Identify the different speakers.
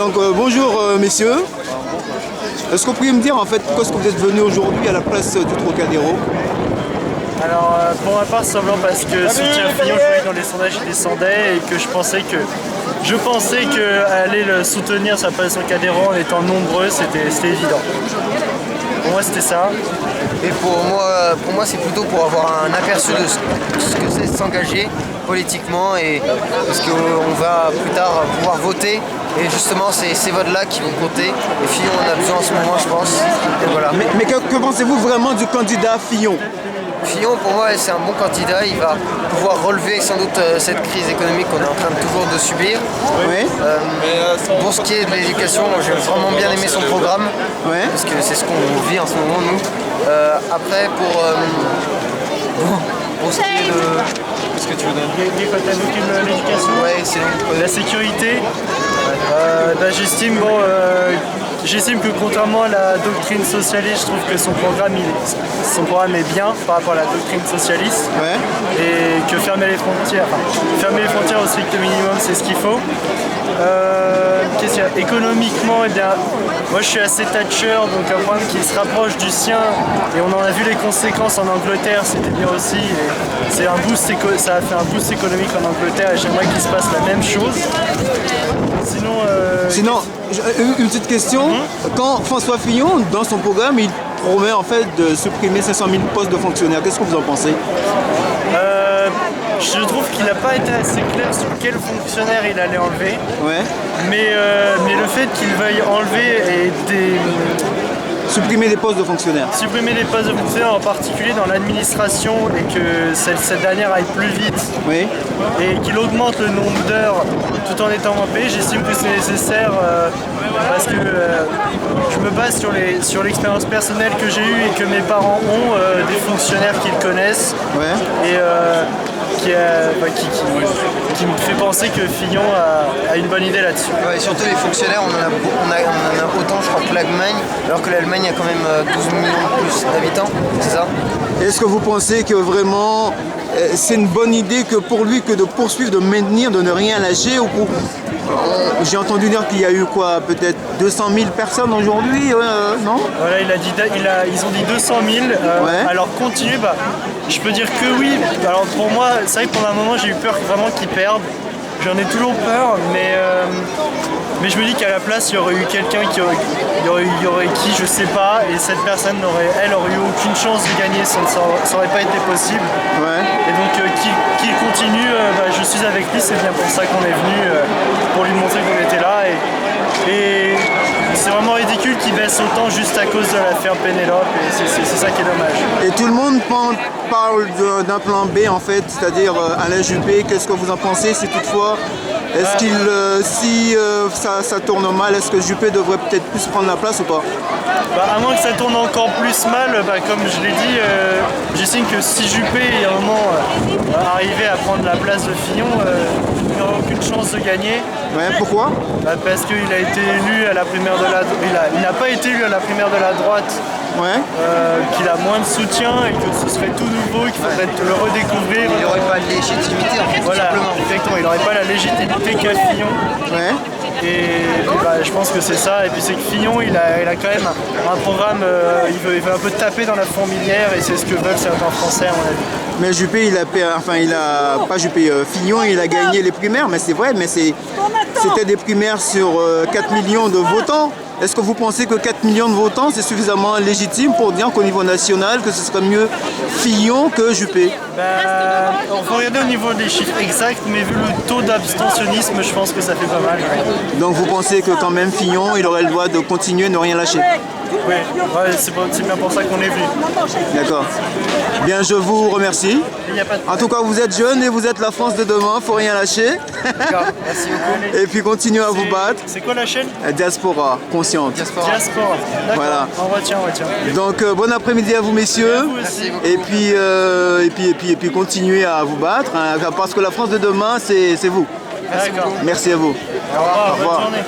Speaker 1: Donc bonjour messieurs, est-ce que vous pourriez me dire en fait pourquoi est-ce que vous êtes venu aujourd'hui à la place du Trocadéro?
Speaker 2: Alors pour ma part simplement parce que soutien Fillon, je voyais dans les sondages il descendait et que je pensais que aller le soutenir sur la place du Trocadéro en étant nombreux c'était évident. Pour moi c'était ça.
Speaker 3: Et pour moi c'est plutôt pour avoir un aperçu de ce que c'est de s'engager politiquement, et parce qu'on va plus tard pouvoir voter, et justement c'est ces votes-là qui vont compter, et Fillon en a besoin en ce moment je pense. Et voilà.
Speaker 1: Mais que pensez-vous vraiment du candidat Fillon?
Speaker 3: Fillon pour moi c'est un bon candidat, il va pouvoir relever sans doute cette crise économique qu'on est en train toujours de subir.
Speaker 1: Oui.
Speaker 3: Pour ce qui est de l'éducation, j'ai vraiment bien aimé son programme, parce que c'est ce qu'on vit en ce moment nous. Après pour ce qui est de... Qu'est-ce que tu veux donner?
Speaker 2: L'éducation, la sécurité, j'estime que contrairement à la doctrine socialiste, je trouve que son programme est bien par rapport à la doctrine socialiste, et que fermer les frontières au strict minimum c'est ce qu'il faut. Économiquement, eh bien, moi je suis assez Thatcher, donc un programme qui se rapproche du sien, et on en a vu les conséquences en Angleterre, c'était bien aussi, et ça a fait un boost économique en Angleterre, et j'aimerais qu'il se passe la même chose.
Speaker 1: Sinon, une petite question, quand François Fillon, dans son programme, il promet en fait de supprimer 500 000 postes de fonctionnaires, qu'est-ce que vous en pensez?
Speaker 2: Je trouve qu'il n'a pas été assez clair sur quel fonctionnaire il allait enlever. Mais le fait qu'il veuille enlever
Speaker 1: supprimer des postes de fonctionnaires.
Speaker 2: Supprimer des postes de fonctionnaires, en particulier dans l'administration, et que cette dernière aille plus vite, et qu'il augmente le nombre d'heures tout en étant moins payé, j'estime que c'est nécessaire parce que je me base sur l'expérience personnelle que j'ai eue et que mes parents ont, des fonctionnaires qu'ils connaissent, et qui me fait penser que Fillon a une bonne idée là-dessus.
Speaker 3: Et surtout les fonctionnaires, on en a autant je crois que l'Allemagne, alors que l'Allemagne a quand même 12 millions de plus d'habitants, c'est ça?
Speaker 1: Est-ce que vous pensez que vraiment c'est une bonne idée que pour lui que de poursuivre, de maintenir, de ne rien lâcher, ou pour... J'ai entendu dire qu'il y a eu quoi, peut-être 200 000 personnes aujourd'hui, non?
Speaker 2: Voilà, ils ont dit 200 000, alors continuer, je peux dire que oui. Alors pour moi, c'est vrai que pendant un moment j'ai eu peur vraiment qu'ils perdent, j'en ai toujours peur, mais je me dis qu'à la place il y aurait eu quelqu'un qui je sais pas, et cette personne aurait eu aucune chance de gagner, ça n'aurait pas été possible. Et donc qu'il continue, je suis avec lui, c'est bien pour ça qu'on est venu, pour lui montrer qu'on était là, et c'est vraiment ridicule qu'il baisse autant juste à cause de l'affaire Pénélope, et c'est ça qui est dommage.
Speaker 1: Et tout le monde parle d'un plan B en fait, c'est-à-dire Alain Juppé. Qu'est-ce que vous en pensez, si toutefois, est-ce si ça tourne mal, est-ce que Juppé devrait peut-être plus prendre la place ou pas?
Speaker 2: À moins que ça tourne encore plus mal, comme je l'ai dit, j'estime que si Juppé à un moment arrivait à prendre la place de Fillon, il n'aurait aucune chance de gagner.
Speaker 1: Pourquoi?
Speaker 2: Parce qu'il a été élu à la primaire de la droite. Il n'a pas été élu à la primaire de la droite. Qu'il a moins de soutien et que ce serait tout nouveau, qu'il faudrait le redécouvrir.
Speaker 3: Il n'aurait pas de légitimité en fait, tout simplement.
Speaker 2: Exactement, il n'aurait pas la légitimité qu'a Fillon. Et je pense que c'est ça. Et puis c'est que Fillon, il a quand même un programme, il veut un peu taper dans la fourmilière, et c'est ce que veulent certains Français à mon avis.
Speaker 1: Mais Juppé, Fillon, il a gagné les primaires, mais c'est vrai, mais c'était des primaires sur 4 millions de votants. Est-ce que vous pensez que 4 millions de votants, c'est suffisamment légitime pour dire qu'au niveau national, que ce serait mieux Fillon que Juppé?
Speaker 2: On faut regarder au niveau des chiffres exacts, mais vu le taux d'abstentionnisme, je pense que ça fait pas mal.
Speaker 1: Donc vous pensez que quand même Fillon, il aurait le droit de continuer, ne rien lâcher?
Speaker 2: Oui, c'est bien pour ça qu'on est venu.
Speaker 1: D'accord. Bien, je vous remercie. En tout cas, vous êtes jeune et vous êtes la France de demain, faut rien lâcher.
Speaker 3: D'accord, merci beaucoup.
Speaker 1: Et puis continuez à vous battre.
Speaker 2: C'est quoi la chaîne?
Speaker 1: Diaspora, consciente.
Speaker 2: Diaspora. D'accord,
Speaker 1: voilà.
Speaker 2: on retient.
Speaker 1: Donc bon après-midi à vous messieurs.
Speaker 2: À vous aussi.
Speaker 1: Et puis continuez à vous battre, parce que la France de demain, c'est vous.
Speaker 2: D'accord.
Speaker 1: Merci à vous.
Speaker 2: Au revoir. Bonne journée.